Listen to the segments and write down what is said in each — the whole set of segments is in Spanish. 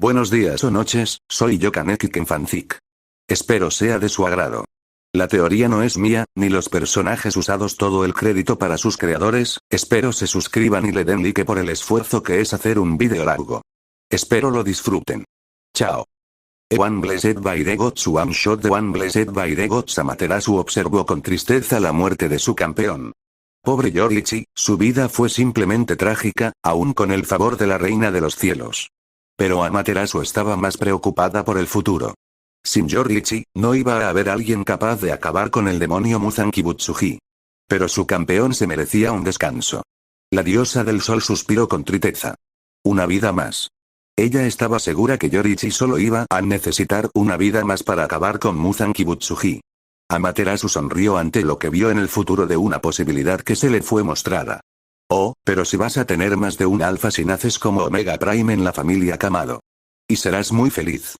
Buenos días o noches, soy yo Kaneki Kenfanzik. Espero sea de su agrado. La teoría no es mía, ni los personajes usados, todo el crédito para sus creadores. Espero se suscriban y le den like por el esfuerzo que es hacer un vídeo largo. Espero lo disfruten. Chao. One Blessed by the Gods, one shot de One Blessed by the Gods. Amaterasu observó con tristeza la muerte de su campeón. Pobre Yoriichi, su vida fue simplemente trágica, aún con el favor de la reina de los cielos. Pero Amaterasu estaba más preocupada por el futuro. Sin Yoriichi, no iba a haber alguien capaz de acabar con el demonio Muzanki Butsuji. Pero su campeón se merecía un descanso. La diosa del sol suspiró con tristeza. Una vida más. Ella estaba segura que Yoriichi solo iba a necesitar una vida más para acabar con Muzanki Butsuji. Amaterasu sonrió ante lo que vio en el futuro de una posibilidad que se le fue mostrada. Oh, pero si vas a tener más de un alfa si naces como Omega Prime en la familia Kamado. Y serás muy feliz.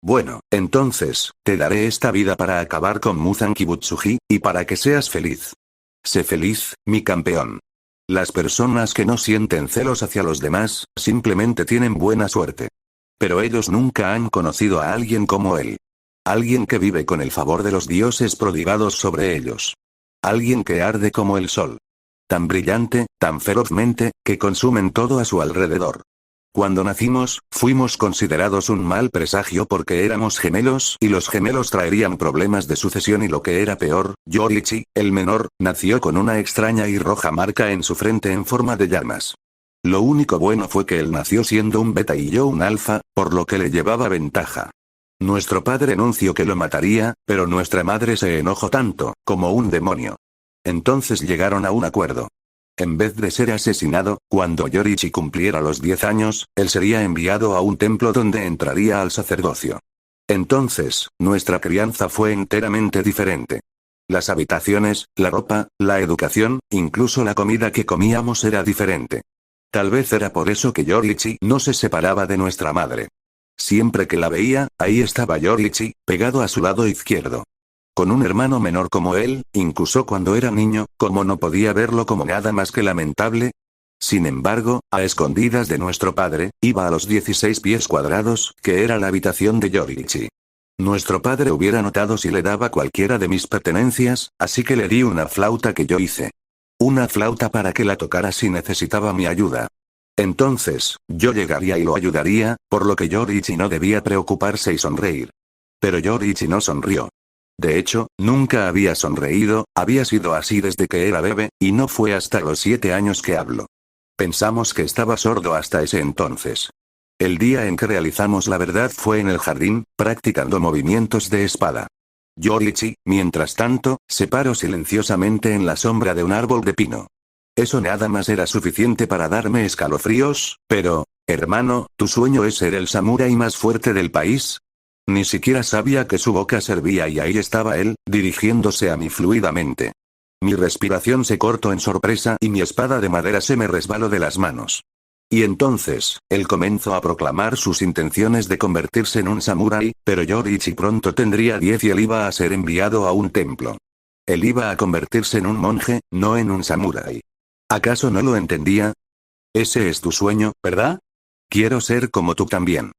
Bueno, entonces, te daré esta vida para acabar con Muzanki Butsuji, y para que seas feliz. Sé feliz, mi campeón. Las personas que no sienten celos hacia los demás, simplemente tienen buena suerte. Pero ellos nunca han conocido a alguien como él. Alguien que vive con el favor de los dioses prodigados sobre ellos. Alguien que arde como el sol. Tan brillante, tan ferozmente, que consumen todo a su alrededor. Cuando nacimos, fuimos considerados un mal presagio porque éramos gemelos y los gemelos traerían problemas de sucesión y lo que era peor, Yoriichi, el menor, nació con una extraña y roja marca en su frente en forma de llamas. Lo único bueno fue que él nació siendo un beta y yo un alfa, por lo que le llevaba ventaja. Nuestro padre anunció que lo mataría, pero nuestra madre se enojó tanto, como un demonio. Entonces llegaron a un acuerdo. En vez de ser asesinado, cuando Yoriichi cumpliera los 10 años, él sería enviado a un templo donde entraría al sacerdocio. Entonces, nuestra crianza fue enteramente diferente. Las habitaciones, la ropa, la educación, incluso la comida que comíamos era diferente. Tal vez era por eso que Yoriichi no se separaba de nuestra madre. Siempre que la veía, ahí estaba Yoriichi, pegado a su lado izquierdo. Con un hermano menor como él, incluso cuando era niño, ¿cómo no podía verlo como nada más que lamentable? Sin embargo, a escondidas de nuestro padre, iba a los 16 pies cuadrados, que era la habitación de Yoriichi. Nuestro padre hubiera notado si le daba cualquiera de mis pertenencias, así que le di una flauta que yo hice. Una flauta para que la tocara si necesitaba mi ayuda. Entonces, yo llegaría y lo ayudaría, por lo que Yoriichi no debía preocuparse y sonreír. Pero Yoriichi no sonrió. De hecho, nunca había sonreído, había sido así desde que era bebé, y no fue hasta los 7 años que habló. Pensamos que estaba sordo hasta ese entonces. El día en que realizamos la verdad fue en el jardín, practicando movimientos de espada. Yoriichi, mientras tanto, se paró silenciosamente en la sombra de un árbol de pino. Eso nada más era suficiente para darme escalofríos, pero, hermano, ¿tu sueño es ser el samurái más fuerte del país? Ni siquiera sabía que su boca servía y ahí estaba él, dirigiéndose a mí fluidamente. Mi respiración se cortó en sorpresa y mi espada de madera se me resbaló de las manos. Y entonces, él comenzó a proclamar sus intenciones de convertirse en un samurái, pero Yoriichi pronto tendría 10 y él iba a ser enviado a un templo. Él iba a convertirse en un monje, no en un samurái. ¿Acaso no lo entendía? Ese es tu sueño, ¿verdad? Quiero ser como tú también.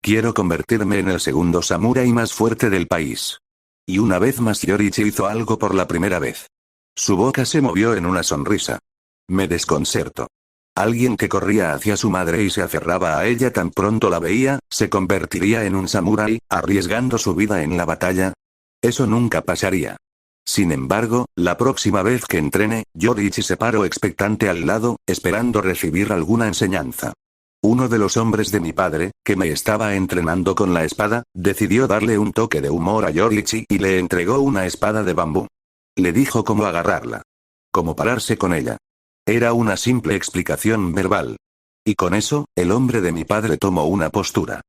Quiero convertirme en el segundo samurái más fuerte del país. Y una vez más Yoriichi hizo algo por la primera vez. Su boca se movió en una sonrisa. Me desconcertó. Alguien que corría hacia su madre y se aferraba a ella tan pronto la veía, ¿se convertiría en un samurái, arriesgando su vida en la batalla? Eso nunca pasaría. Sin embargo, la próxima vez que entrene, Yoriichi se paró expectante al lado, esperando recibir alguna enseñanza. Uno de los hombres de mi padre, que me estaba entrenando con la espada, decidió darle un toque de humor a Yoriichi y le entregó una espada de bambú. Le dijo cómo agarrarla. Cómo pararse con ella. Era una simple explicación verbal. Y con eso, el hombre de mi padre tomó una postura.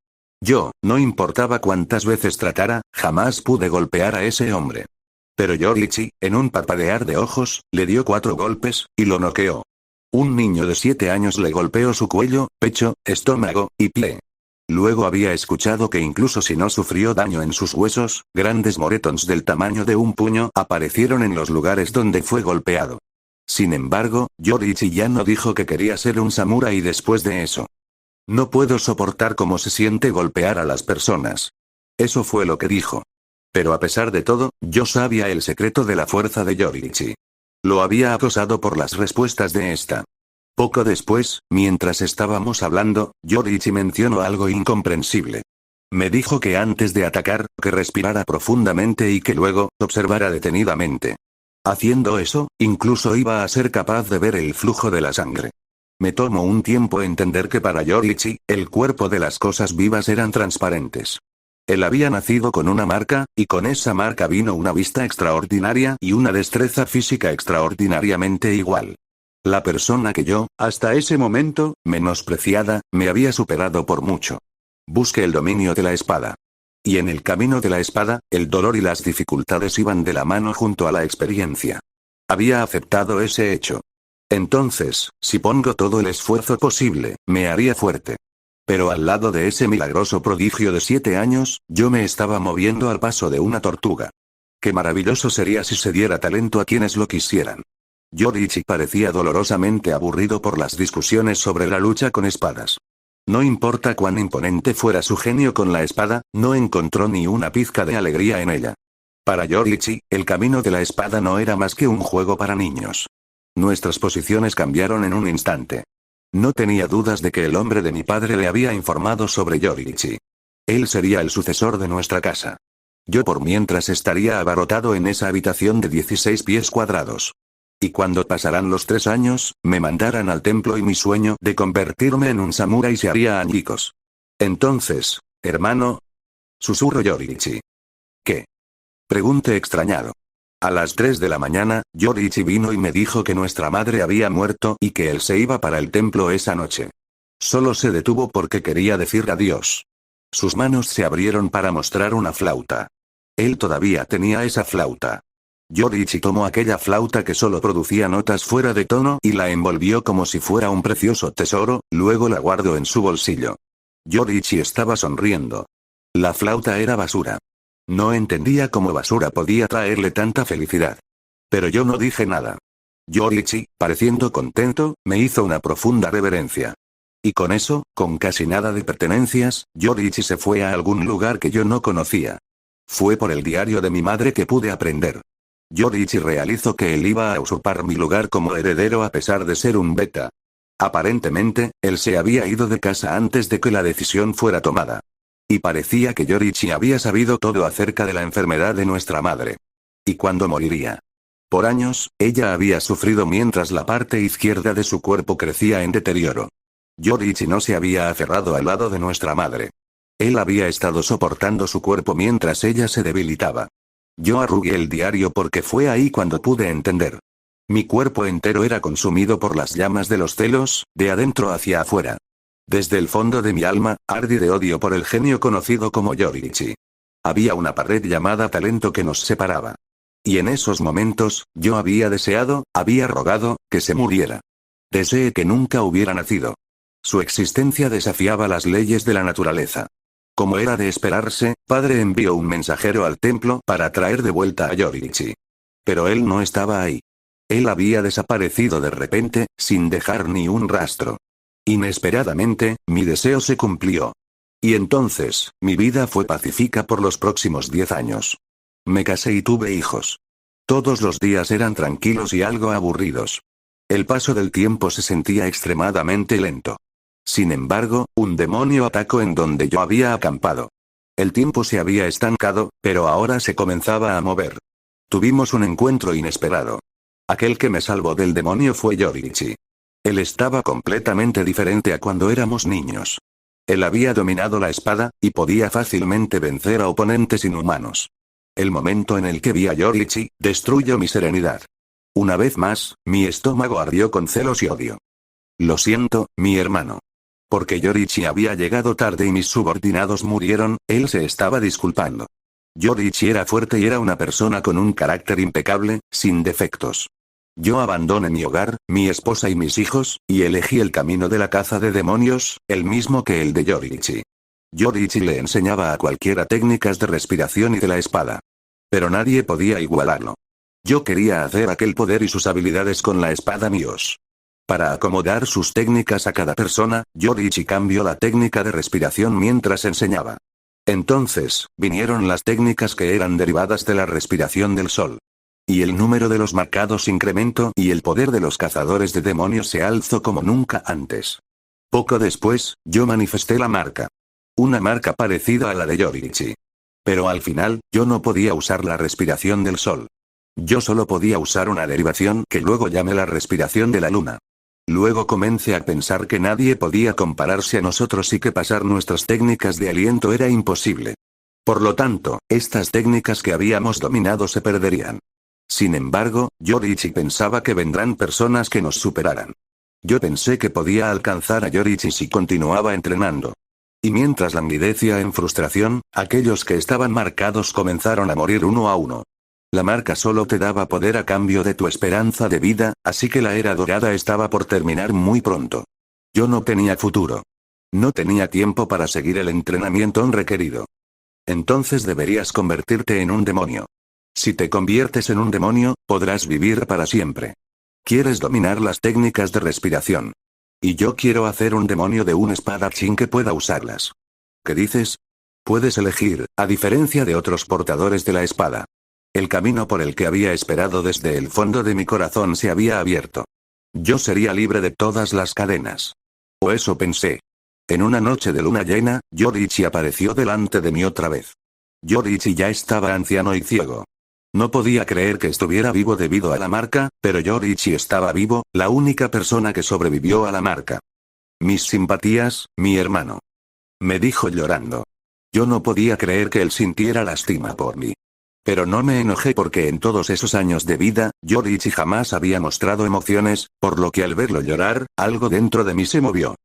Yo, no importaba cuántas veces tratara, jamás pude golpear a ese hombre. Pero Yoriichi, en un parpadear de ojos, le dio 4 golpes, y lo noqueó. Un niño de 7 años le golpeó su cuello, pecho, estómago, y pie. Luego había escuchado que incluso si no sufrió daño en sus huesos, grandes moretones del tamaño de un puño aparecieron en los lugares donde fue golpeado. Sin embargo, Yoriichi ya no dijo que quería ser un samurái después de eso. No puedo soportar cómo se siente golpear a las personas. Eso fue lo que dijo. Pero a pesar de todo, yo sabía el secreto de la fuerza de Yoriichi. Lo había acosado por las respuestas de esta. Poco después, mientras estábamos hablando, Yoriichi mencionó algo incomprensible. Me dijo que antes de atacar, que respirara profundamente y que luego, observara detenidamente. Haciendo eso, incluso iba a ser capaz de ver el flujo de la sangre. Me tomó un tiempo entender que para Yoriichi, el cuerpo de las cosas vivas eran transparentes. Él había nacido con una marca, y con esa marca vino una vista extraordinaria y una destreza física extraordinariamente igual. La persona que yo, hasta ese momento, menospreciada, me había superado por mucho. Busqué el dominio de la espada. Y en el camino de la espada, el dolor y las dificultades iban de la mano junto a la experiencia. Había aceptado ese hecho. Entonces, si pongo todo el esfuerzo posible, me haría fuerte. Pero al lado de ese milagroso prodigio de 7 años, yo me estaba moviendo al paso de una tortuga. Qué maravilloso sería si se diera talento a quienes lo quisieran. Yoriichi parecía dolorosamente aburrido por las discusiones sobre la lucha con espadas. No importa cuán imponente fuera su genio con la espada, no encontró ni una pizca de alegría en ella. Para Yoriichi, el camino de la espada no era más que un juego para niños. Nuestras posiciones cambiaron en un instante. No tenía dudas de que el hombre de mi padre le había informado sobre Yoriichi. Él sería el sucesor de nuestra casa. Yo por mientras estaría abarrotado en esa habitación de 16 pies cuadrados. Y cuando pasaran los 3 años, me mandaran al templo y mi sueño de convertirme en un samurái se haría añicos. Entonces, hermano, susurró Yoriichi. ¿Qué? Pregunté extrañado. A las 3 de la mañana, Yoriichi vino y me dijo que nuestra madre había muerto y que él se iba para el templo esa noche. Solo se detuvo porque quería decir adiós. Sus manos se abrieron para mostrar una flauta. Él todavía tenía esa flauta. Yoriichi tomó aquella flauta que solo producía notas fuera de tono y la envolvió como si fuera un precioso tesoro, luego la guardó en su bolsillo. Yoriichi estaba sonriendo. La flauta era basura. No entendía cómo basura podía traerle tanta felicidad. Pero yo no dije nada. Yoriichi, pareciendo contento, me hizo una profunda reverencia. Y con eso, con casi nada de pertenencias, Yoriichi se fue a algún lugar que yo no conocía. Fue por el diario de mi madre que pude aprender. Yoriichi realizó que él iba a usurpar mi lugar como heredero a pesar de ser un beta. Aparentemente, él se había ido de casa antes de que la decisión fuera tomada. Y parecía que Yoriichi había sabido todo acerca de la enfermedad de nuestra madre. Y cuándo moriría. Por años, ella había sufrido mientras la parte izquierda de su cuerpo crecía en deterioro. Yoriichi no se había aferrado al lado de nuestra madre. Él había estado soportando su cuerpo mientras ella se debilitaba. Yo arrugué el diario porque fue ahí cuando pude entender. Mi cuerpo entero era consumido por las llamas de los celos, de adentro hacia afuera. Desde el fondo de mi alma, ardí de odio por el genio conocido como Yoriichi. Había una pared llamada talento que nos separaba. Y en esos momentos, yo había deseado, había rogado, que se muriera. Deseé que nunca hubiera nacido. Su existencia desafiaba las leyes de la naturaleza. Como era de esperarse, padre envió un mensajero al templo para traer de vuelta a Yoriichi. Pero él no estaba ahí. Él había desaparecido de repente, sin dejar ni un rastro. Inesperadamente, mi deseo se cumplió. Y entonces, mi vida fue pacífica por los próximos 10 años. Me casé y tuve hijos. Todos los días eran tranquilos y algo aburridos. El paso del tiempo se sentía extremadamente lento. Sin embargo, un demonio atacó en donde yo había acampado. El tiempo se había estancado, pero ahora se comenzaba a mover. Tuvimos un encuentro inesperado. Aquel que me salvó del demonio fue Yoriichi. Él estaba completamente diferente a cuando éramos niños. Él había dominado la espada, y podía fácilmente vencer a oponentes inhumanos. El momento en el que vi a Yoriichi, destruyó mi serenidad. Una vez más, mi estómago ardió con celos y odio. Lo siento, mi hermano. Porque Yoriichi había llegado tarde y mis subordinados murieron, él se estaba disculpando. Yoriichi era fuerte y era una persona con un carácter impecable, sin defectos. Yo abandoné mi hogar, mi esposa y mis hijos, y elegí el camino de la caza de demonios, el mismo que el de Yoriichi. Yoriichi le enseñaba a cualquiera técnicas de respiración y de la espada. Pero nadie podía igualarlo. Yo quería hacer aquel poder y sus habilidades con la espada míos. Para acomodar sus técnicas a cada persona, Yoriichi cambió la técnica de respiración mientras enseñaba. Entonces, vinieron las técnicas que eran derivadas de la respiración del sol. Y el número de los marcados incrementó y el poder de los cazadores de demonios se alzó como nunca antes. Poco después, yo manifesté la marca. Una marca parecida a la de Yoriichi. Pero al final, yo no podía usar la respiración del sol. Yo solo podía usar una derivación que luego llamé la respiración de la luna. Luego comencé a pensar que nadie podía compararse a nosotros y que pasar nuestras técnicas de aliento era imposible. Por lo tanto, estas técnicas que habíamos dominado se perderían. Sin embargo, Yoriichi pensaba que vendrán personas que nos superaran. Yo pensé que podía alcanzar a Yoriichi si continuaba entrenando. Y mientras languidecía en frustración, aquellos que estaban marcados comenzaron a morir uno a uno. La marca solo te daba poder a cambio de tu esperanza de vida, así que la era dorada estaba por terminar muy pronto. Yo no tenía futuro. No tenía tiempo para seguir el entrenamiento requerido. Entonces deberías convertirte en un demonio. Si te conviertes en un demonio, podrás vivir para siempre. Quieres dominar las técnicas de respiración. Y yo quiero hacer un demonio de un espadachín que pueda usarlas. ¿Qué dices? Puedes elegir, a diferencia de otros portadores de la espada. El camino por el que había esperado desde el fondo de mi corazón se había abierto. Yo sería libre de todas las cadenas. O eso pensé. En una noche de luna llena, Yoriichi apareció delante de mí otra vez. Yoriichi ya estaba anciano y ciego. No podía creer que estuviera vivo debido a la marca, pero Yoriichi estaba vivo, la única persona que sobrevivió a la marca. Mis simpatías, mi hermano. Me dijo llorando. Yo no podía creer que él sintiera lástima por mí. Pero no me enojé porque en todos esos años de vida, Yoriichi jamás había mostrado emociones, por lo que al verlo llorar, algo dentro de mí se movió.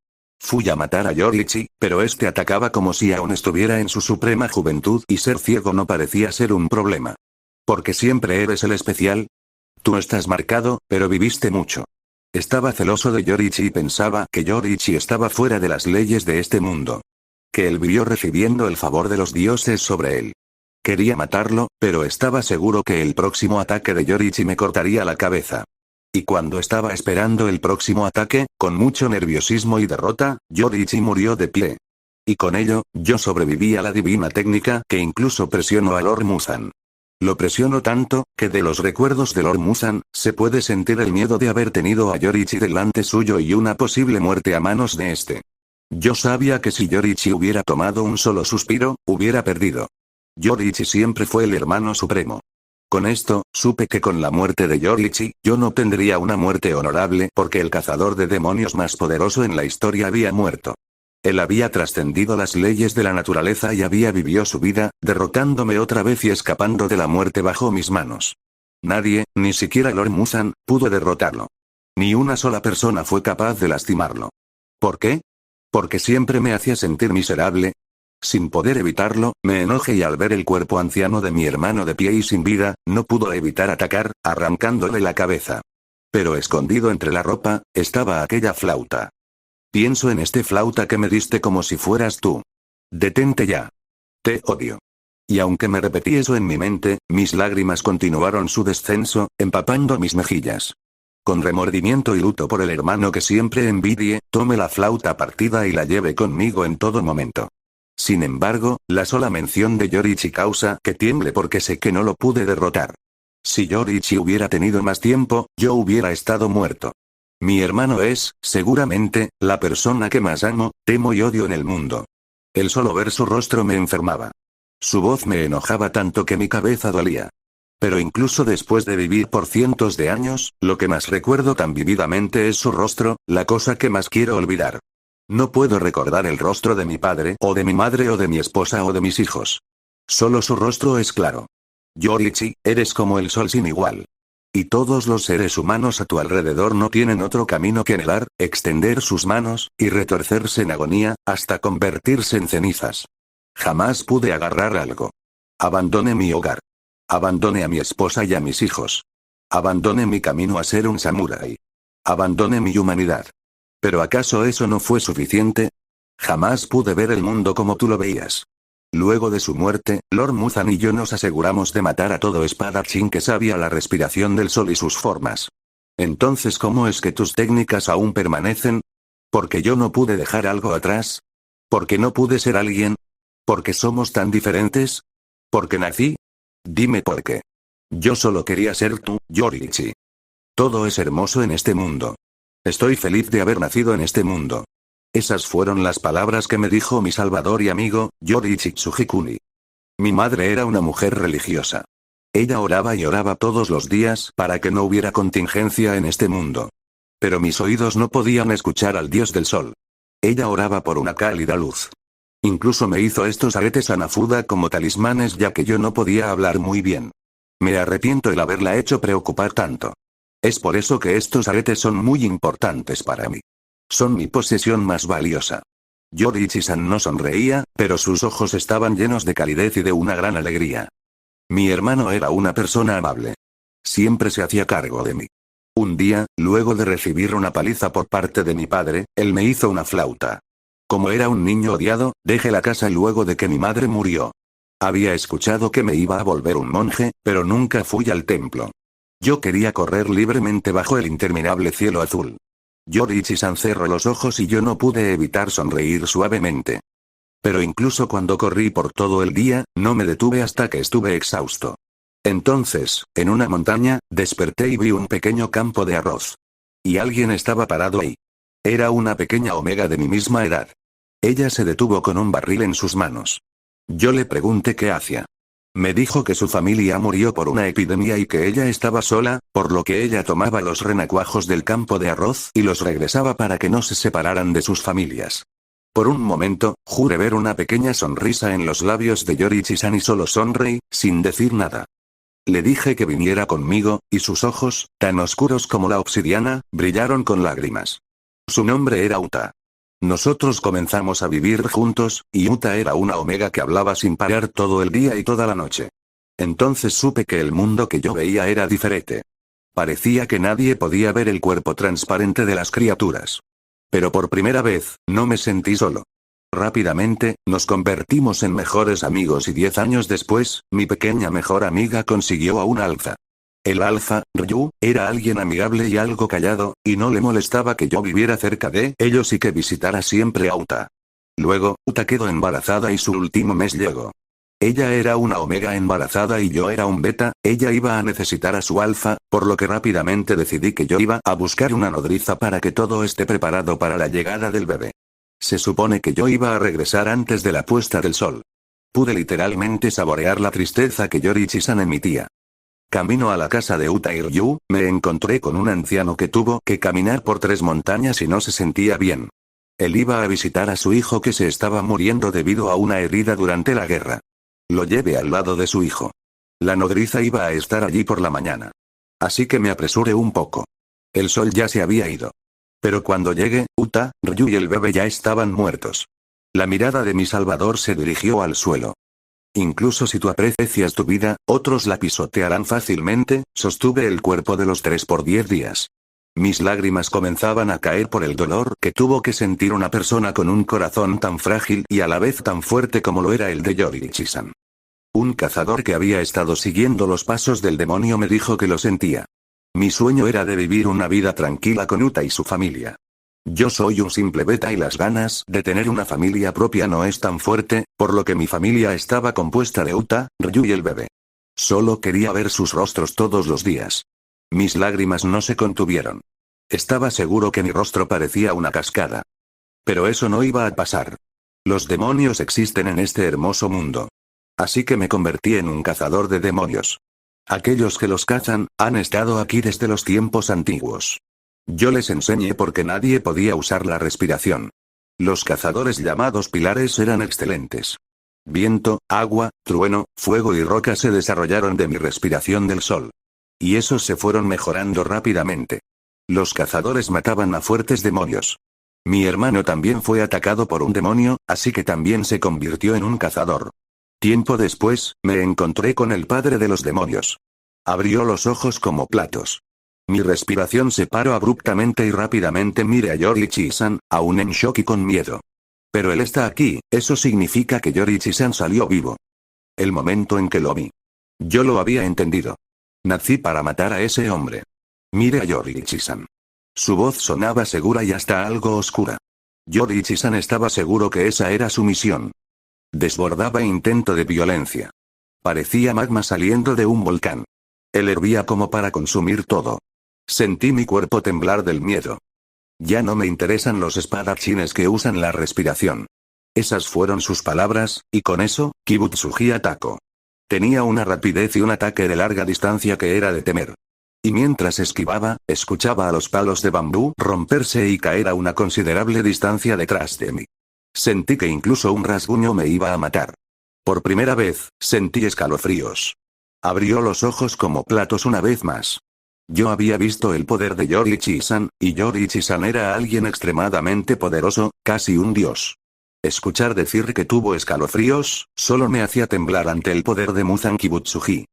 Fui a matar a Yoriichi, pero este atacaba como si aún estuviera en su suprema juventud y ser ciego no parecía ser un problema. ¿Porque siempre eres el especial? Tú estás marcado, pero viviste mucho. Estaba celoso de Yoriichi y pensaba que Yoriichi estaba fuera de las leyes de este mundo. Que él vivió recibiendo el favor de los dioses sobre él. Quería matarlo, pero estaba seguro que el próximo ataque de Yoriichi me cortaría la cabeza. Y cuando estaba esperando el próximo ataque, con mucho nerviosismo y derrota, Yoriichi murió de pie. Y con ello, yo sobreviví a la divina técnica que incluso presionó a Lord Muzan. Lo presionó tanto, que de los recuerdos de Lord Muzan, se puede sentir el miedo de haber tenido a Yoriichi delante suyo y una posible muerte a manos de este. Yo sabía que si Yoriichi hubiera tomado un solo suspiro, hubiera perdido. Yoriichi siempre fue el hermano supremo. Con esto, supe que con la muerte de Yoriichi, yo no tendría una muerte honorable porque el cazador de demonios más poderoso en la historia había muerto. Él había trascendido las leyes de la naturaleza y había vivido su vida, derrotándome otra vez y escapando de la muerte bajo mis manos. Nadie, ni siquiera Lord Muzan, pudo derrotarlo. Ni una sola persona fue capaz de lastimarlo. ¿Por qué? Porque siempre me hacía sentir miserable. Sin poder evitarlo, me enojé y al ver el cuerpo anciano de mi hermano de pie y sin vida, no pudo evitar atacar, arrancándole la cabeza. Pero escondido entre la ropa, estaba aquella flauta. Pienso en este flauta que me diste como si fueras tú. Detente ya. Te odio. Y aunque me repetí eso en mi mente, mis lágrimas continuaron su descenso, empapando mis mejillas. Con remordimiento y luto por el hermano que siempre envidié, tomé la flauta partida y la llevé conmigo en todo momento. Sin embargo, la sola mención de Yoriichi causa que tiemble porque sé que no lo pude derrotar. Si Yoriichi hubiera tenido más tiempo, yo hubiera estado muerto. Mi hermano es, seguramente, la persona que más amo, temo y odio en el mundo. El solo ver su rostro me enfermaba. Su voz me enojaba tanto que mi cabeza dolía. Pero incluso después de vivir por cientos de años, lo que más recuerdo tan vividamente es su rostro, la cosa que más quiero olvidar. No puedo recordar el rostro de mi padre, o de mi madre o de mi esposa o de mis hijos. Solo su rostro es claro. Yoriichi, eres como el sol sin igual. Y todos los seres humanos a tu alrededor no tienen otro camino que anhelar, extender sus manos, y retorcerse en agonía, hasta convertirse en cenizas. Jamás pude agarrar algo. Abandoné mi hogar. Abandoné a mi esposa y a mis hijos. Abandoné mi camino a ser un samurái. Abandoné mi humanidad. ¿Pero acaso eso no fue suficiente? Jamás pude ver el mundo como tú lo veías. Luego de su muerte, Lord Muzan y yo nos aseguramos de matar a todo espadachín que sabía la respiración del sol y sus formas. Entonces, ¿cómo es que tus técnicas aún permanecen? ¿Porque yo no pude dejar algo atrás? ¿Porque no pude ser alguien? ¿Porque somos tan diferentes? ¿Porque nací? Dime por qué. Yo solo quería ser tú, Yoriichi. Todo es hermoso en este mundo. Estoy feliz de haber nacido en este mundo. Esas fueron las palabras que me dijo mi salvador y amigo, Yoriichi Tsujikuni. Mi madre era una mujer religiosa. Ella oraba y oraba todos los días para que no hubiera contingencia en este mundo. Pero mis oídos no podían escuchar al dios del sol. Ella oraba por una cálida luz. Incluso me hizo estos aretes Hanafuda como talismanes ya que yo no podía hablar muy bien. Me arrepiento el haberla hecho preocupar tanto. Es por eso que estos aretes son muy importantes para mí. Son mi posesión más valiosa. Yoriichi-san no sonreía, pero sus ojos estaban llenos de calidez y de una gran alegría. Mi hermano era una persona amable. Siempre se hacía cargo de mí. Un día, luego de recibir una paliza por parte de mi padre, él me hizo una flauta. Como era un niño odiado, dejé la casa luego de que mi madre murió. Había escuchado que me iba a volver un monje, pero nunca fui al templo. Yo quería correr libremente bajo el interminable cielo azul. Yoriichi-san cerró los ojos y yo no pude evitar sonreír suavemente. Pero incluso cuando corrí por todo el día, no me detuve hasta que estuve exhausto. Entonces, en una montaña, desperté y vi un pequeño campo de arroz. Y alguien estaba parado ahí. Era una pequeña omega de mi misma edad. Ella se detuvo con un barril en sus manos. Yo le pregunté qué hacía. Me dijo que su familia murió por una epidemia y que ella estaba sola, por lo que ella tomaba los renacuajos del campo de arroz y los regresaba para que no se separaran de sus familias. Por un momento, juré ver una pequeña sonrisa en los labios de Yoriichi-san y solo sonreí, sin decir nada. Le dije que viniera conmigo, y sus ojos, tan oscuros como la obsidiana, brillaron con lágrimas. Su nombre era Uta. Nosotros comenzamos a vivir juntos, y Uta era una omega que hablaba sin parar todo el día y toda la noche. Entonces supe que el mundo que yo veía era diferente. Parecía que nadie podía ver el cuerpo transparente de las criaturas. Pero por primera vez, no me sentí solo. Rápidamente, nos convertimos en mejores amigos y 10 años después, mi pequeña mejor amiga consiguió a un alfa. El alfa, Ryu, era alguien amigable y algo callado, y no le molestaba que yo viviera cerca de ellos y que visitara siempre a Uta. Luego, Uta quedó embarazada y su último mes llegó. Ella era una omega embarazada y yo era un beta, ella iba a necesitar a su alfa, por lo que rápidamente decidí que yo iba a buscar una nodriza para que todo esté preparado para la llegada del bebé. Se supone que yo iba a regresar antes de la puesta del sol. Pude literalmente saborear la tristeza que Yoriichi-san emitía. Camino a la casa de Uta y Ryu, me encontré con un anciano que tuvo que caminar por 3 montañas y no se sentía bien. Él iba a visitar a su hijo que se estaba muriendo debido a una herida durante la guerra. Lo llevé al lado de su hijo. La nodriza iba a estar allí por la mañana. Así que me apresuré un poco. El sol ya se había ido. Pero cuando llegué, Uta, Ryu y el bebé ya estaban muertos. La mirada de mi salvador se dirigió al suelo. Incluso si tú aprecias tu vida, otros la pisotearán fácilmente, sostuve el cuerpo de los 3 por 10 días. Mis lágrimas comenzaban a caer por el dolor que tuvo que sentir una persona con un corazón tan frágil y a la vez tan fuerte como lo era el de Yoriichi-san. Un cazador que había estado siguiendo los pasos del demonio me dijo que lo sentía. Mi sueño era de vivir una vida tranquila con Uta y su familia. Yo soy un simple beta y las ganas de tener una familia propia no es tan fuerte, por lo que mi familia estaba compuesta de Uta, Ryu y el bebé. Solo quería ver sus rostros todos los días. Mis lágrimas no se contuvieron. Estaba seguro que mi rostro parecía una cascada. Pero eso no iba a pasar. Los demonios existen en este hermoso mundo. Así que me convertí en un cazador de demonios. Aquellos que los cazan, han estado aquí desde los tiempos antiguos. Yo les enseñé porque nadie podía usar la respiración. Los cazadores llamados pilares eran excelentes. Viento, agua, trueno, fuego y roca se desarrollaron de mi respiración del sol. Y esos se fueron mejorando rápidamente. Los cazadores mataban a fuertes demonios. Mi hermano también fue atacado por un demonio, así que también se convirtió en un cazador. Tiempo después, me encontré con el padre de los demonios. Abrió los ojos como platos. Mi respiración se paró abruptamente y rápidamente miré a Yoriichi-san, aún en shock y con miedo. Pero él está aquí, eso significa que Yoriichi-san salió vivo. El momento en que lo vi. Yo lo había entendido. Nací para matar a ese hombre. Mire a Yoriichi-san. Su voz sonaba segura y hasta algo oscura. Yoriichi-san estaba seguro que esa era su misión. Desbordaba intento de violencia. Parecía magma saliendo de un volcán. Él hervía como para consumir todo. Sentí mi cuerpo temblar del miedo. Ya no me interesan los espadachines que usan la respiración. Esas fueron sus palabras, y con eso, Kibutsuji atacó. Tenía una rapidez y un ataque de larga distancia que era de temer. Y mientras esquivaba, escuchaba a los palos de bambú romperse y caer a una considerable distancia detrás de mí. Sentí que incluso un rasguño me iba a matar. Por primera vez, sentí escalofríos. Abrió los ojos como platos una vez más. Yo había visto el poder de Yoriichi-san, y Yoriichi-san era alguien extremadamente poderoso, casi un dios. Escuchar decir que tuvo escalofríos, solo me hacía temblar ante el poder de Muzan Kibutsuji.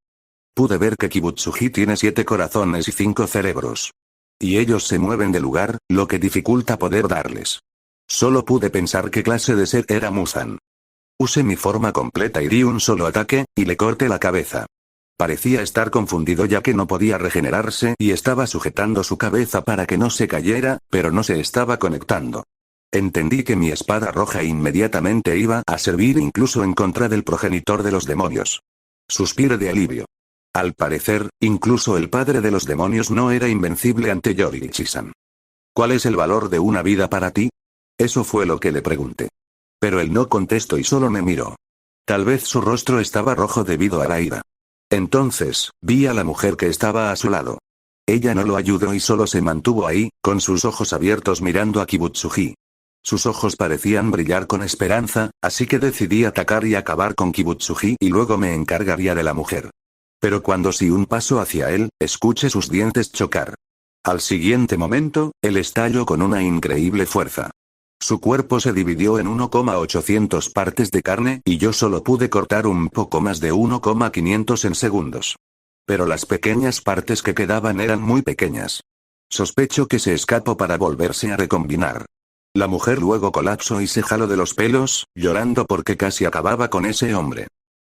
Pude ver que Kibutsuji tiene 7 corazones y 5 cerebros. Y ellos se mueven de lugar, lo que dificulta poder darles. Solo pude pensar qué clase de ser era Muzan. Usé mi forma completa y di un solo ataque, y le corté la cabeza. Parecía estar confundido ya que no podía regenerarse y estaba sujetando su cabeza para que no se cayera, pero no se estaba conectando. Entendí que mi espada roja inmediatamente iba a servir incluso en contra del progenitor de los demonios. Suspiré de alivio. Al parecer, incluso el padre de los demonios no era invencible ante Yoriichi-san. ¿Cuál es el valor de una vida para ti? Eso fue lo que le pregunté. Pero él no contestó y solo me miró. Tal vez su rostro estaba rojo debido a la ira. Entonces, vi a la mujer que estaba a su lado. Ella no lo ayudó y solo se mantuvo ahí, con sus ojos abiertos mirando a Kibutsuji. Sus ojos parecían brillar con esperanza, así que decidí atacar y acabar con Kibutsuji y luego me encargaría de la mujer. Pero cuando di un paso hacia él, escuché sus dientes chocar. Al siguiente momento, él estalló con una increíble fuerza. Su cuerpo se dividió en 1,800 partes de carne y yo solo pude cortar un poco más de 1,500 en segundos. Pero las pequeñas partes que quedaban eran muy pequeñas. Sospecho que se escapó para volverse a recombinar. La mujer luego colapsó y se jaló de los pelos, llorando porque casi acababa con ese hombre.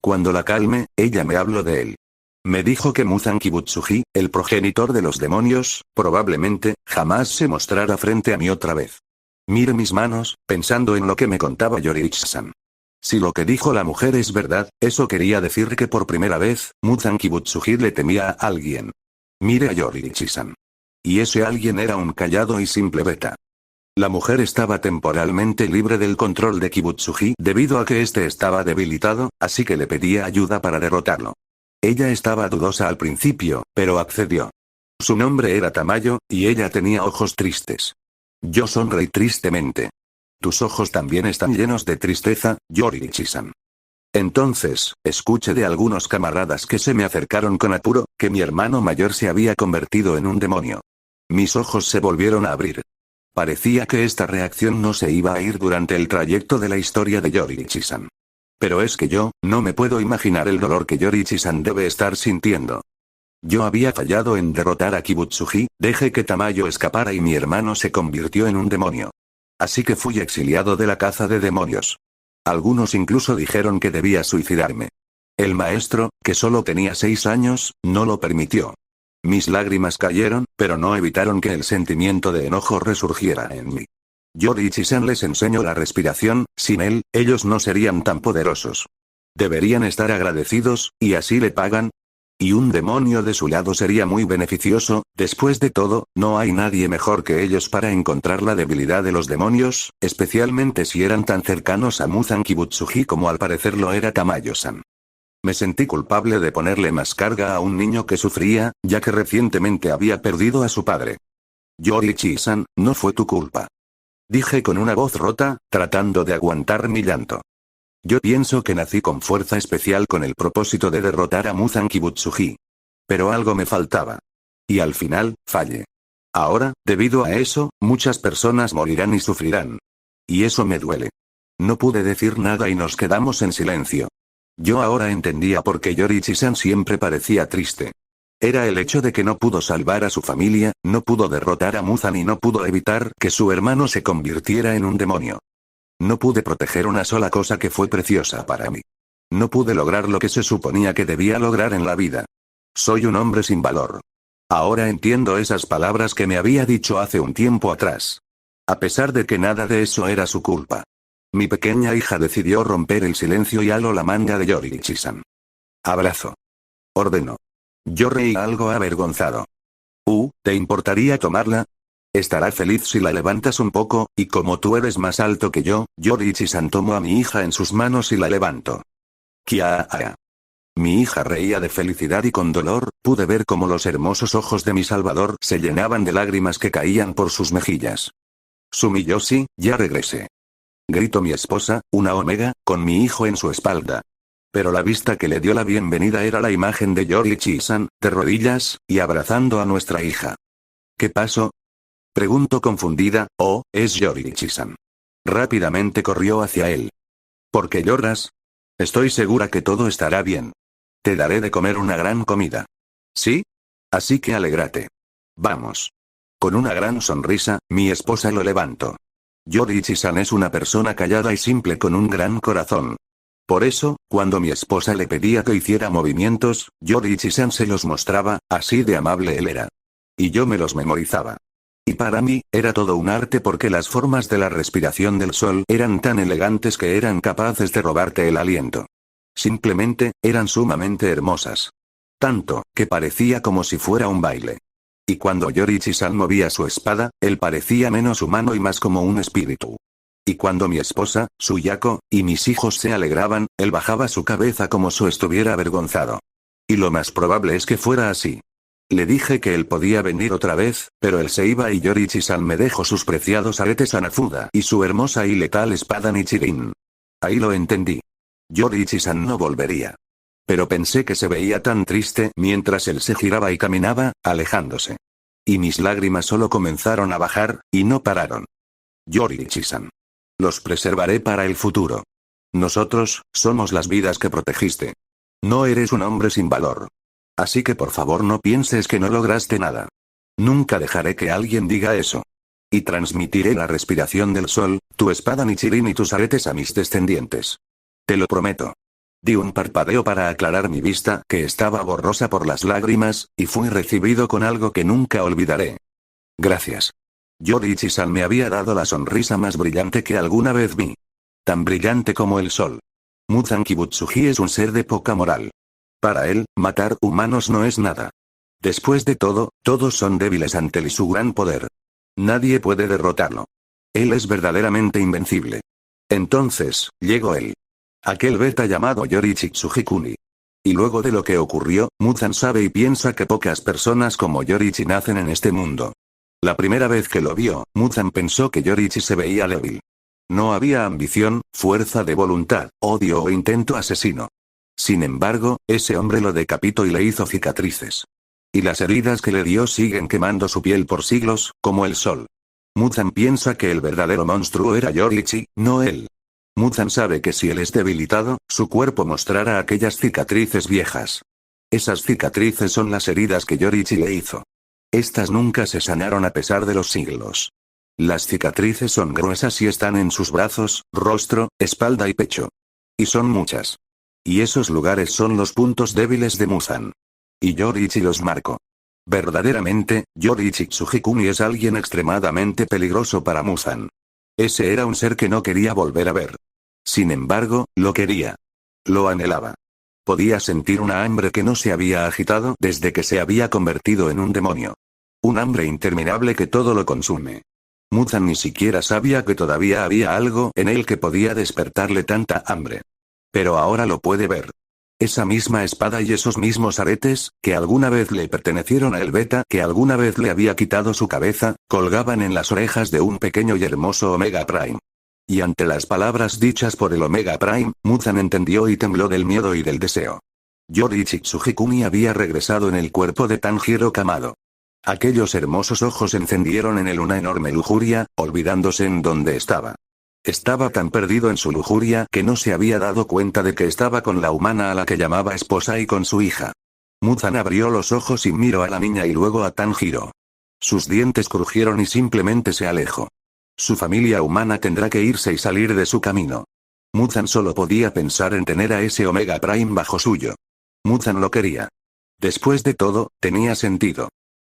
Cuando la calmé, ella me habló de él. Me dijo que Muzan Kibutsuji, el progenitor de los demonios, probablemente, jamás se mostrara frente a mí otra vez. Miré mis manos, pensando en lo que me contaba Yoriichi-san. Si lo que dijo la mujer es verdad, eso quería decir que por primera vez, Muzan Kibutsuji le temía a alguien. Miré a Yoriichi-san. Y ese alguien era un callado y simple beta. La mujer estaba temporalmente libre del control de Kibutsuji debido a que éste estaba debilitado, así que le pedía ayuda para derrotarlo. Ella estaba dudosa al principio, pero accedió. Su nombre era Tamayo, y ella tenía ojos tristes. Yo sonreí tristemente. Tus ojos también están llenos de tristeza, Yoriichi-san. Entonces, escuché de algunos camaradas que se me acercaron con apuro, que mi hermano mayor se había convertido en un demonio. Mis ojos se volvieron a abrir. Parecía que esta reacción no se iba a ir durante el trayecto de la historia de Yoriichi-san. Pero es que yo, no me puedo imaginar el dolor que Yoriichi-san debe estar sintiendo. Yo había fallado en derrotar a Kibutsuji, dejé que Tamayo escapara y mi hermano se convirtió en un demonio. Así que fui exiliado de la caza de demonios. Algunos incluso dijeron que debía suicidarme. El maestro, que solo tenía 6 años, no lo permitió. Mis lágrimas cayeron, pero no evitaron que el sentimiento de enojo resurgiera en mí. Yoriichi-san les enseñó la respiración, sin él, ellos no serían tan poderosos. Deberían estar agradecidos, y así le pagan. Y un demonio de su lado sería muy beneficioso, después de todo, no hay nadie mejor que ellos para encontrar la debilidad de los demonios, especialmente si eran tan cercanos a Muzan Kibutsuji como al parecer lo era Tamayo-san. Me sentí culpable de ponerle más carga a un niño que sufría, ya que recientemente había perdido a su padre. Yoriichi-san, no fue tu culpa. Dije con una voz rota, tratando de aguantar mi llanto. Yo pienso que nací con fuerza especial con el propósito de derrotar a Muzan Kibutsuji. Pero algo me faltaba. Y al final, fallé. Ahora, debido a eso, muchas personas morirán y sufrirán. Y eso me duele. No pude decir nada y nos quedamos en silencio. Yo ahora entendía por qué Yoriichi-san siempre parecía triste. Era el hecho de que no pudo salvar a su familia, no pudo derrotar a Muzan y no pudo evitar que su hermano se convirtiera en un demonio. No pude proteger una sola cosa que fue preciosa para mí. No pude lograr lo que se suponía que debía lograr en la vida. Soy un hombre sin valor. Ahora entiendo esas palabras que me había dicho hace un tiempo atrás. A pesar de que nada de eso era su culpa. Mi pequeña hija decidió romper el silencio y aló la manga de Yoriichi-san. Abrazo. Ordenó. Yo reí algo avergonzado. ¿Te importaría tomarla? Estará feliz si la levantas un poco, y como tú eres más alto que yo, Yoriichi-san tomó a mi hija en sus manos y la levantó. Kiaa. Mi hija reía de felicidad y con dolor, pude ver cómo los hermosos ojos de mi salvador se llenaban de lágrimas que caían por sus mejillas. Sumiyoshi, ya regresé. Gritó mi esposa, una omega, con mi hijo en su espalda. Pero la vista que le dio la bienvenida era la imagen de Yoriichi-san, de rodillas, y abrazando a nuestra hija. ¿Qué pasó? Preguntó confundida. Es Yoriichi-san. Rápidamente corrió hacia él. ¿Por qué lloras? Estoy segura que todo estará bien. Te daré de comer una gran comida. ¿Sí? Así que alégrate. Vamos. Con una gran sonrisa, mi esposa lo levantó. Yoriichi-san es una persona callada y simple con un gran corazón. Por eso, cuando mi esposa le pedía que hiciera movimientos, Yoriichi-san se los mostraba, así de amable él era. Y yo me los memorizaba. Y para mí, era todo un arte porque las formas de la respiración del sol eran tan elegantes que eran capaces de robarte el aliento. Simplemente, eran sumamente hermosas. Tanto, que parecía como si fuera un baile. Y cuando Yoriichi-san movía su espada, él parecía menos humano y más como un espíritu. Y cuando mi esposa, Suyako, y mis hijos se alegraban, él bajaba su cabeza como si estuviera avergonzado. Y lo más probable es que fuera así. Le dije que él podía venir otra vez, pero él se iba y Yoriichi-san me dejó sus preciados aretes Hanafuda y su hermosa y letal espada Nichirin. Ahí lo entendí. Yoriichi-san no volvería. Pero pensé que se veía tan triste mientras él se giraba y caminaba, alejándose. Y mis lágrimas solo comenzaron a bajar, y no pararon. Yoriichi-san. Los preservaré para el futuro. Nosotros, somos las vidas que protegiste. No eres un hombre sin valor. Así que por favor no pienses que no lograste nada. Nunca dejaré que alguien diga eso. Y transmitiré la respiración del sol, tu espada Nichirin y tus aretes a mis descendientes. Te lo prometo. Di un parpadeo para aclarar mi vista, que estaba borrosa por las lágrimas, y fui recibido con algo que nunca olvidaré. Gracias. Yoriichi-san me había dado la sonrisa más brillante que alguna vez vi. Tan brillante como el sol. Muzan Kibutsuji es un ser de poca moral. Para él, matar humanos no es nada. Después de todo, todos son débiles ante su gran poder. Nadie puede derrotarlo. Él es verdaderamente invencible. Entonces, llegó él. Aquel beta llamado Yoriichi Tsujikuni. Y luego de lo que ocurrió, Muzan sabe y piensa que pocas personas como Yoriichi nacen en este mundo. La primera vez que lo vio, Muzan pensó que Yoriichi se veía débil. No había ambición, fuerza de voluntad, odio o intento asesino. Sin embargo, ese hombre lo decapitó y le hizo cicatrices. Y las heridas que le dio siguen quemando su piel por siglos, como el sol. Muzan piensa que el verdadero monstruo era Yoriichi, no él. Muzan sabe que si él es debilitado, su cuerpo mostrará aquellas cicatrices viejas. Esas cicatrices son las heridas que Yoriichi le hizo. Estas nunca se sanaron a pesar de los siglos. Las cicatrices son gruesas y están en sus brazos, rostro, espalda y pecho. Y son muchas. Y esos lugares son los puntos débiles de Muzan. Y Yoriichi los marcó. Verdaderamente, Yoriichi Tsujikuni es alguien extremadamente peligroso para Muzan. Ese era un ser que no quería volver a ver. Sin embargo, lo quería. Lo anhelaba. Podía sentir una hambre que no se había agitado desde que se había convertido en un demonio. Un hambre interminable que todo lo consume. Muzan ni siquiera sabía que todavía había algo en él que podía despertarle tanta hambre. Pero ahora lo puede ver. Esa misma espada y esos mismos aretes, que alguna vez le pertenecieron a el beta, que alguna vez le había quitado su cabeza, colgaban en las orejas de un pequeño y hermoso Omega Prime. Y ante las palabras dichas por el Omega Prime, Muzan entendió y tembló del miedo y del deseo. Yoriichi Tsujikuni había regresado en el cuerpo de Tanjiro Kamado. Aquellos hermosos ojos encendieron en él una enorme lujuria, olvidándose en dónde estaba. Estaba tan perdido en su lujuria que no se había dado cuenta de que estaba con la humana a la que llamaba esposa y con su hija. Muzan abrió los ojos y miró a la niña y luego a Tanjiro. Sus dientes crujieron y simplemente se alejó. Su familia humana tendrá que irse y salir de su camino. Muzan solo podía pensar en tener a ese Omega Prime bajo suyo. Muzan lo quería. Después de todo, tenía sentido.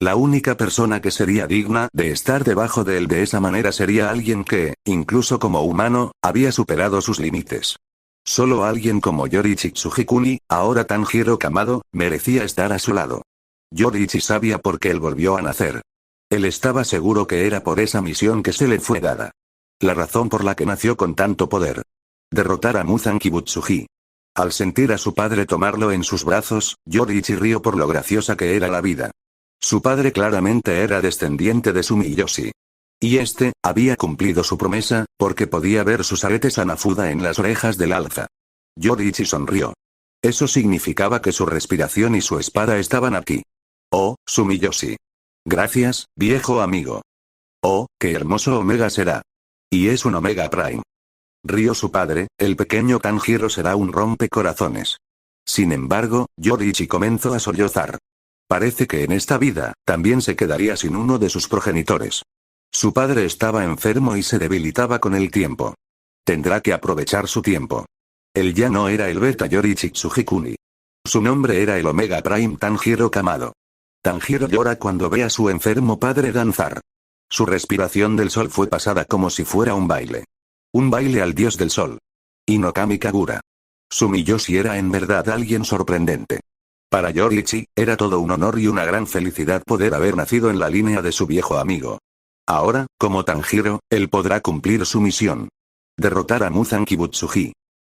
La única persona que sería digna de estar debajo de él de esa manera sería alguien que, incluso como humano, había superado sus límites. Solo alguien como Yoriichi Tsujikuni, ahora Tanjiro Kamado, merecía estar a su lado. Yoriichi sabía por qué él volvió a nacer. Él estaba seguro que era por esa misión que se le fue dada. La razón por la que nació con tanto poder. Derrotar a Muzan Kibutsuji. Al sentir a su padre tomarlo en sus brazos, Yoriichi rió por lo graciosa que era la vida. Su padre claramente era descendiente de Sumiyoshi. Y este, había cumplido su promesa, porque podía ver sus aretes Hanafuda en las orejas del alza. Yoriichi sonrió. Eso significaba que su respiración y su espada estaban aquí. Oh, Sumiyoshi. Gracias, viejo amigo. Oh, qué hermoso Omega será. Y es un Omega Prime. Rió su padre, el pequeño Tanjiro será un rompecorazones. Sin embargo, Yoriichi comenzó a sollozar. Parece que en esta vida, también se quedaría sin uno de sus progenitores. Su padre estaba enfermo y se debilitaba con el tiempo. Tendrá que aprovechar su tiempo. Él ya no era el Beta Yoriichi Tsujikuni. Su nombre era el Omega Prime Tanjiro Kamado. Tanjiro llora cuando ve a su enfermo padre danzar. Su respiración del sol fue pasada como si fuera un baile. Un baile al dios del sol. Inokami Kagura. Sumiyoshi era en verdad alguien sorprendente. Para Yoriichi, era todo un honor y una gran felicidad poder haber nacido en la línea de su viejo amigo. Ahora, como Tanjiro, él podrá cumplir su misión. Derrotar a Muzan Kibutsuji.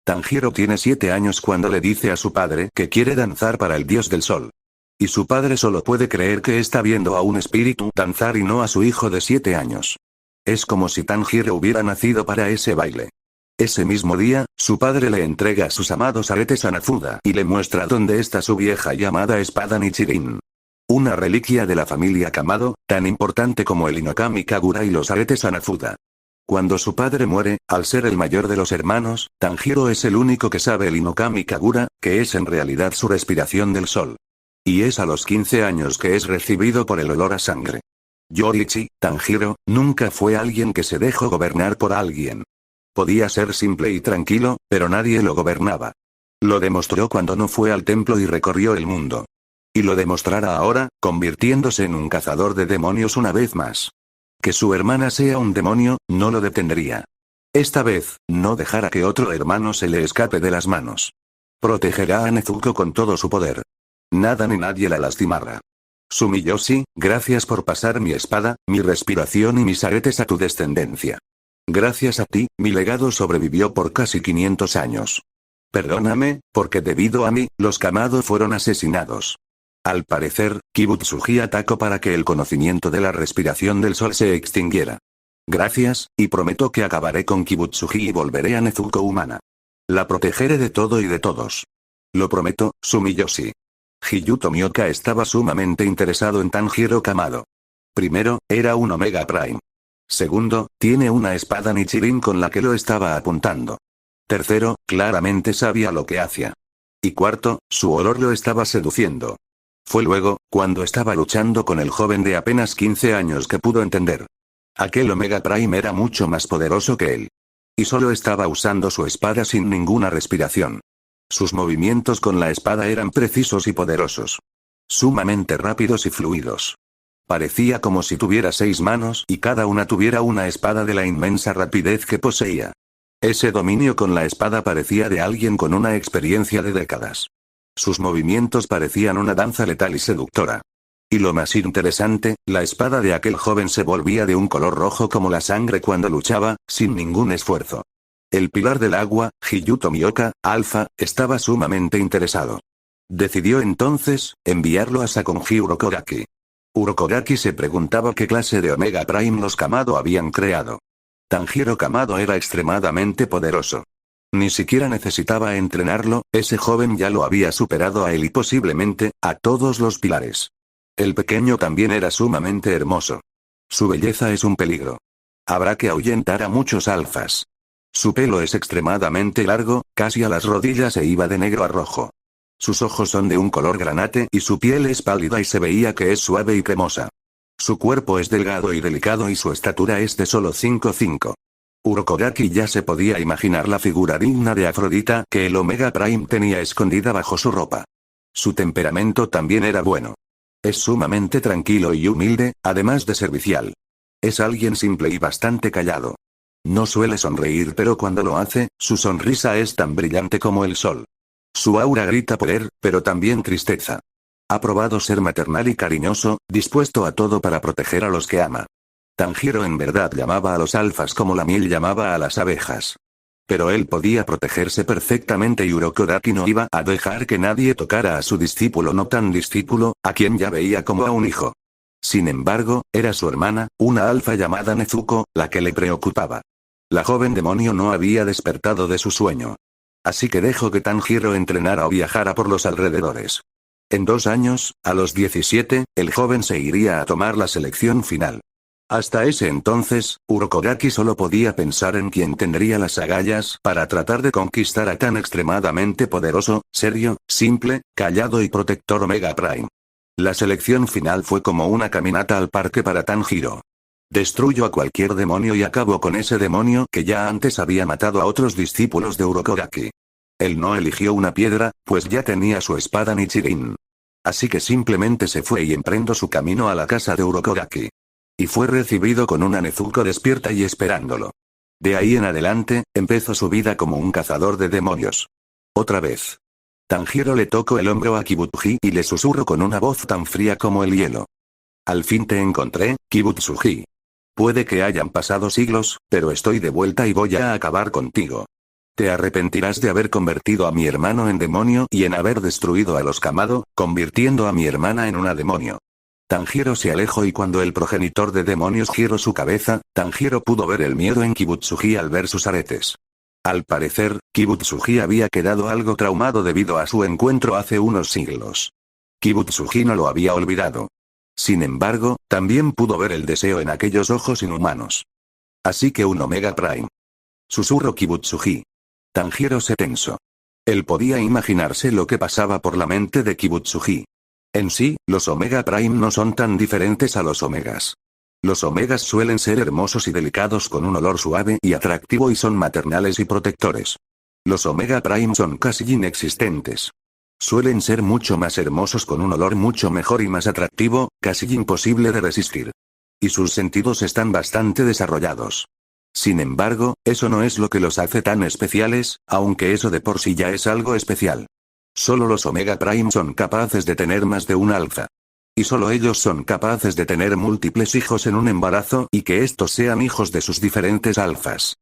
Tanjiro tiene 7 años cuando le dice a su padre que quiere danzar para el dios del sol. Y su padre solo puede creer que está viendo a un espíritu danzar y no a su hijo de 7 años. Es como si Tanjiro hubiera nacido para ese baile. Ese mismo día, su padre le entrega sus amados aretes Hanafuda y le muestra dónde está su vieja llamada espada Nichirin. Una reliquia de la familia Kamado, tan importante como el Inokami Kagura y los aretes Hanafuda. Cuando su padre muere, al ser el mayor de los hermanos, Tanjiro es el único que sabe el Inokami Kagura, que es en realidad su respiración del sol. Y es a los 15 años que es recibido por el olor a sangre. Yoriichi, Tanjiro, nunca fue alguien que se dejó gobernar por alguien. Podía ser simple y tranquilo, pero nadie lo gobernaba. Lo demostró cuando no fue al templo y recorrió el mundo. Y lo demostrará ahora, convirtiéndose en un cazador de demonios una vez más. Que su hermana sea un demonio, no lo detendría. Esta vez, no dejará que otro hermano se le escape de las manos. Protegerá a Nezuko con todo su poder. Nada ni nadie la lastimará. Sumiyoshi, gracias por pasar mi espada, mi respiración y mis aretes a tu descendencia. Gracias a ti, mi legado sobrevivió por casi 500 años. Perdóname, porque debido a mí, los Kamado fueron asesinados. Al parecer, Kibutsuji atacó para que el conocimiento de la respiración del sol se extinguiera. Gracias, y prometo que acabaré con Kibutsuji y volveré a Nezuko humana. La protegeré de todo y de todos. Lo prometo, Sumiyoshi. Hiyuto Mioka estaba sumamente interesado en Tanjiro Kamado. Primero, era un Omega Prime. Segundo, tiene una espada Nichirin con la que lo estaba apuntando. Tercero, claramente sabía lo que hacía. Y cuarto, su olor lo estaba seduciendo. Fue luego, cuando estaba luchando con el joven de apenas 15 años que pudo entender. Aquel Omega Prime era mucho más poderoso que él. Y solo estaba usando su espada sin ninguna respiración. Sus movimientos con la espada eran precisos y poderosos. Sumamente rápidos y fluidos. Parecía como si tuviera 6 manos y cada una tuviera una espada de la inmensa rapidez que poseía. Ese dominio con la espada parecía de alguien con una experiencia de décadas. Sus movimientos parecían una danza letal y seductora. Y lo más interesante, la espada de aquel joven se volvía de un color rojo como la sangre cuando luchaba, sin ningún esfuerzo. El pilar del agua, Hiyuto Mioka, Alpha, estaba sumamente interesado. Decidió entonces, enviarlo a Sakonji Urokodaki. Urokodaki se preguntaba qué clase de Omega Prime los Kamado habían creado. Tanjiro Kamado era extremadamente poderoso. Ni siquiera necesitaba entrenarlo, ese joven ya lo había superado a él y posiblemente, a todos los pilares. El pequeño también era sumamente hermoso. Su belleza es un peligro. Habrá que ahuyentar a muchos alfas. Su pelo es extremadamente largo, casi a las rodillas e iba de negro a rojo. Sus ojos son de un color granate y su piel es pálida y se veía que es suave y cremosa. Su cuerpo es delgado y delicado y su estatura es de solo 5'5". Urokodaki ya se podía imaginar la figura digna de Afrodita que el Omega Prime tenía escondida bajo su ropa. Su temperamento también era bueno. Es sumamente tranquilo y humilde, además de servicial. Es alguien simple y bastante callado. No suele sonreír, pero cuando lo hace, su sonrisa es tan brillante como el sol. Su aura grita poder, pero también tristeza. Ha probado ser maternal y cariñoso, dispuesto a todo para proteger a los que ama. Tanjiro en verdad llamaba a los alfas como la miel llamaba a las abejas. Pero él podía protegerse perfectamente y Urokodaki no iba a dejar que nadie tocara a su discípulo no tan discípulo, a quien ya veía como a un hijo. Sin embargo, era su hermana, una alfa llamada Nezuko, la que le preocupaba. La joven demonio no había despertado de su sueño. Así que dejó que Tanjiro entrenara o viajara por los alrededores. En 2 años, a los 17, el joven se iría a tomar la selección final. Hasta ese entonces, Urokodaki solo podía pensar en quién tendría las agallas para tratar de conquistar a tan extremadamente poderoso, serio, simple, callado y protector Omega Prime. La selección final fue como una caminata al parque para Tanjiro. Destruyó a cualquier demonio y acabó con ese demonio que ya antes había matado a otros discípulos de Urokodaki. Él no eligió una piedra, pues ya tenía su espada Nichirin. Así que simplemente se fue y emprendó su camino a la casa de Urokodaki. Y fue recibido con una Nezuko despierta y esperándolo. De ahí en adelante, empezó su vida como un cazador de demonios. Otra vez. Tanjiro le tocó el hombro a Kibutsuji y le susurró con una voz tan fría como el hielo. Al fin te encontré, Kibutsuji. Puede que hayan pasado siglos, pero estoy de vuelta y voy a acabar contigo. Te arrepentirás de haber convertido a mi hermano en demonio y en haber destruido a los Kamado, convirtiendo a mi hermana en una demonio. Tanjiro se alejó y cuando el progenitor de demonios giró su cabeza, Tanjiro pudo ver el miedo en Kibutsuji al ver sus aretes. Al parecer, Kibutsuji había quedado algo traumado debido a su encuentro hace unos siglos. Kibutsuji no lo había olvidado. Sin embargo, también pudo ver el deseo en aquellos ojos inhumanos. Así que un Omega Prime. Susurró Kibutsuji. Tanjiro se tensó. Él podía imaginarse lo que pasaba por la mente de Kibutsuji. En sí, los Omega Prime no son tan diferentes a los Omegas. Los Omegas suelen ser hermosos y delicados con un olor suave y atractivo y son maternales y protectores. Los Omega Prime son casi inexistentes. Suelen ser mucho más hermosos con un olor mucho mejor y más atractivo, casi imposible de resistir. Y sus sentidos están bastante desarrollados. Sin embargo, eso no es lo que los hace tan especiales, aunque eso de por sí ya es algo especial. Solo los Omega Prime son capaces de tener más de un alfa. Y solo ellos son capaces de tener múltiples hijos en un embarazo y que estos sean hijos de sus diferentes alfas.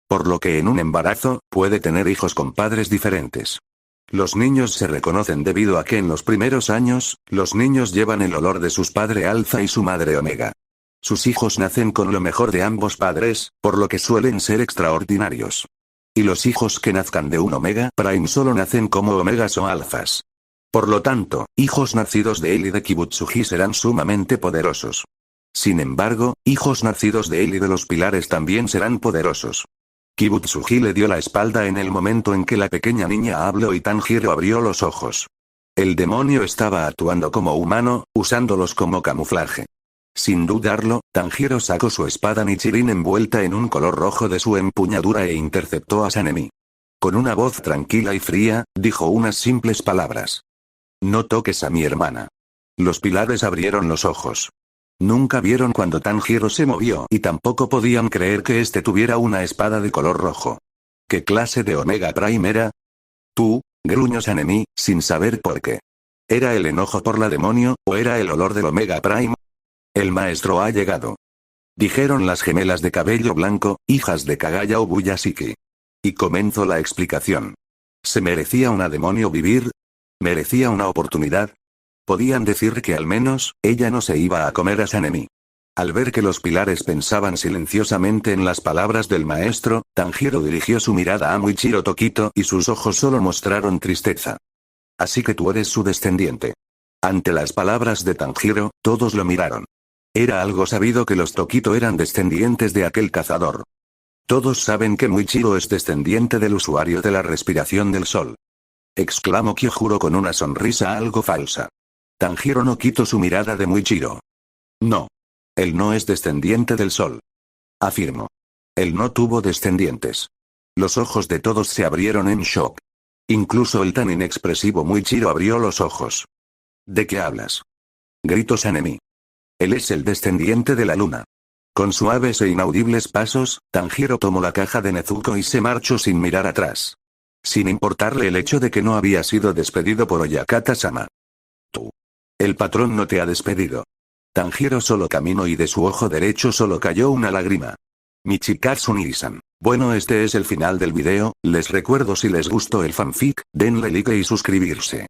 Por lo que en un embarazo, puede tener hijos con padres diferentes. Los niños se reconocen debido a que en los primeros años, los niños llevan el olor de sus padre alfa y su madre omega. Sus hijos nacen con lo mejor de ambos padres, por lo que suelen ser extraordinarios. Y los hijos que nazcan de un Omega Prime solo nacen como Omegas o Alfas. Por lo tanto, hijos nacidos de él y de Kibutsuji serán sumamente poderosos. Sin embargo, hijos nacidos de él y de los pilares también serán poderosos. Kibutsuji le dio la espalda en el momento en que la pequeña niña habló y Tanjiro abrió los ojos. El demonio estaba actuando como humano, usándolos como camuflaje. Sin dudarlo, Tanjiro sacó su espada Nichirin envuelta en un color rojo de su empuñadura e interceptó a Sanemi. Con una voz tranquila y fría, dijo unas simples palabras. No toques a mi hermana. Los pilares abrieron los ojos. Nunca vieron cuando Tanjiro se movió y tampoco podían creer que éste tuviera una espada de color rojo. ¿Qué clase de Omega Prime era? Tú, gruñó Sanemi, sin saber por qué. ¿Era el enojo por la demonio, o era el olor del Omega Prime? El maestro ha llegado. Dijeron las gemelas de cabello blanco, hijas de Kagaya Obuyashiki. Y comenzó la explicación. ¿Se merecía una demonio vivir? ¿Merecía una oportunidad? Podían decir que al menos, ella no se iba a comer a Sanemi. Al ver que los pilares pensaban silenciosamente en las palabras del maestro, Tanjiro dirigió su mirada a Muichiro Tokito y sus ojos solo mostraron tristeza. Así que tú eres su descendiente. Ante las palabras de Tanjiro, todos lo miraron. Era algo sabido que los Tokito eran descendientes de aquel cazador. Todos saben que Muichiro es descendiente del usuario de la respiración del sol. Exclamó Kyojuro con una sonrisa algo falsa. Tanjiro no quitó su mirada de Muichiro. No. Él no es descendiente del sol. Afirmó. Él no tuvo descendientes. Los ojos de todos se abrieron en shock. Incluso el tan inexpresivo Muichiro abrió los ojos. ¿De qué hablas? Gritó Sanemi. Él es el descendiente de la luna. Con suaves e inaudibles pasos, Tanjiro tomó la caja de Nezuko y se marchó sin mirar atrás. Sin importarle el hecho de que no había sido despedido por Oyakata-sama. Tú. El patrón no te ha despedido. Tanjiro solo caminó y de su ojo derecho solo cayó una lágrima. Michikatsu Nii-san. Bueno, este es el final del video. Les recuerdo, si les gustó el fanfic, denle like y suscribirse.